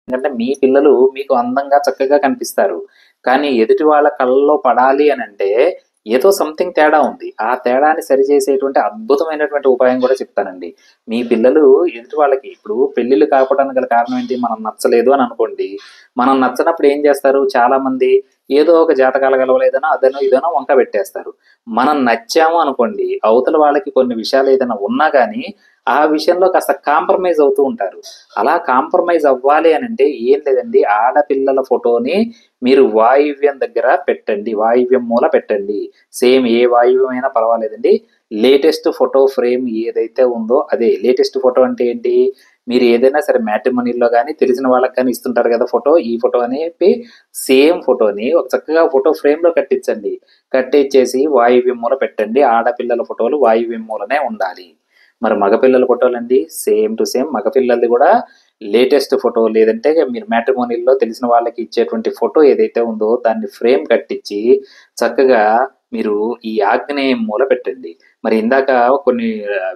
ఎందుకంటే మీ పిల్లలు మీకు అందంగా, చక్కగా కనిపిస్తారు. కానీ ఎదుటి వాళ్ళ కళ్ళలో పడాలి అనంటే ఏదో సంథింగ్ తేడా ఉంది. ఆ తేడాని సరిచేసేటువంటి అద్భుతమైనటువంటి ఉపాయం కూడా చెప్తానండి. మీ పిల్లలు ఎదుటి వాళ్ళకి ఇప్పుడు పెళ్ళిళ్ళు కాకపోవడానికి గల కారణం ఏంటి? మనం నచ్చలేదు అని అనుకోండి. మనం నచ్చనప్పుడు ఏం చేస్తారు? చాలామంది ఏదో ఒక జాతకాల గలవలేదనో, అదనో, ఇదనో వంక పెట్టేస్తారు. మనం నచ్చాము అనుకోండి, అవతల వాళ్ళకి కొన్ని విషయాలు ఏదైనా ఉన్నా గానీ, ఆ విషయంలో కాస్త కాంప్రమైజ్ అవుతూ ఉంటారు. అలా కాంప్రమైజ్ అవ్వాలి అనంటే ఏం లేదండి, ఆడపిల్లల ఫోటోని మీరు వాయువ్యం దగ్గర పెట్టండి. వాయువ్యం మూల పెట్టండి. సేమ్ ఏ వాయువ్యం అయినా పర్వాలేదండి. లేటెస్ట్ ఫోటో ఫ్రేమ్ ఏదైతే ఉందో అదే. లేటెస్ట్ ఫోటో అంటే ఏంటి? మీరు ఏదైనా సరే మ్యాట్రిమోనీలో గానీ, తెలిసిన వాళ్ళకి గానీ ఇస్తుంటారు కదా ఫోటో. ఈ ఫోటో అని చెప్పి సేమ్ ఫోటోని ఒక చక్కగా ఫోటో ఫ్రేమ్‌లో కట్టించండి. కట్టిచ్చేసి వాయువ్యం మూల పెట్టండి. ఆడపిల్లల ఫోటోలు వాయువ్యం మూలనే ఉండాలి. మరి మగపిల్లల ఫోటోలండి సేమ్ టు సేమ్ మగపిల్లలది కూడా లేటెస్ట్ ఫోటో లేదంటే మీరు మ్యాట్రిమోనీలో తెలిసిన వాళ్ళకి ఇచ్చేటువంటి ఫోటో ఏదైతే ఉందో దాన్ని ఫ్రేమ్ కట్టించి చక్కగా మీరు ఈ ఆగ్నేయం మూల పెట్టండి. మరి ఇందాక కొన్ని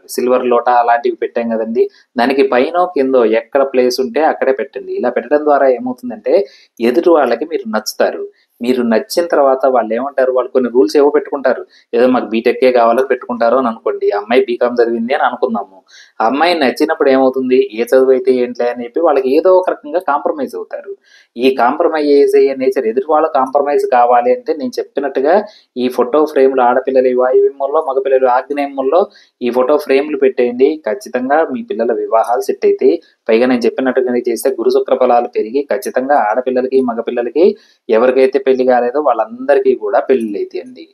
సిల్వర్ లోట అలాంటివి పెట్టాం కదండి, దానికి పైనో కిందో ఎక్కడ ప్లేస్ ఉంటే అక్కడే పెట్టండి. ఇలా పెట్టడం ద్వారా ఏమవుతుందంటే ఎదుటి వాళ్ళకి మీరు నచ్చుతారు. మీరు నచ్చిన తర్వాత వాళ్ళు ఏమంటారు, వాళ్ళు కొన్ని రూల్స్ ఏవో పెట్టుకుంటారు. ఏదో మాకు బీటెక్కే కావాలని పెట్టుకుంటారు అని అనుకోండి. ఆ అమ్మాయి బీకామ్ చదివింది అని అనుకుందాము. ఆ అమ్మాయి నచ్చినప్పుడు ఏమవుతుంది, ఏ చదువు అయితే ఏంటిలే అని చెప్పి వాళ్ళకి ఏదో ఒక రకంగా కాంప్రమైజ్ అవుతారు. ఈ కాంప్రమైజ్ అయ్యే నేచర్ ఎదుటి వాళ్ళు కాంప్రమైజ్ కావాలి అంటే నేను చెప్పినట్టుగా ఈ ఫోటో ఫ్రేమ్‌లు ఆడపిల్లలు వాయువ్యంలో, మగపిల్లలు ఆగ్నేయంలో ఈ ఫోటో ఫ్రేమ్‌లు పెట్టేయండి. ఖచ్చితంగా మీ పిల్లల వివాహాలు సెట్ అయితాయి. పైగా నేను చెప్పినట్టుగానే చేస్తే గురు శుక్ర బలాలు పెరిగి ఖచ్చితంగా ఆడపిల్లలకి, మగపిల్లలకి ఎవరికైతే పెళ్లి కాలేదో వాళ్ళందరికీ కూడా పెళ్లిళ్ళైతాయండి.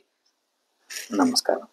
నమస్కారం.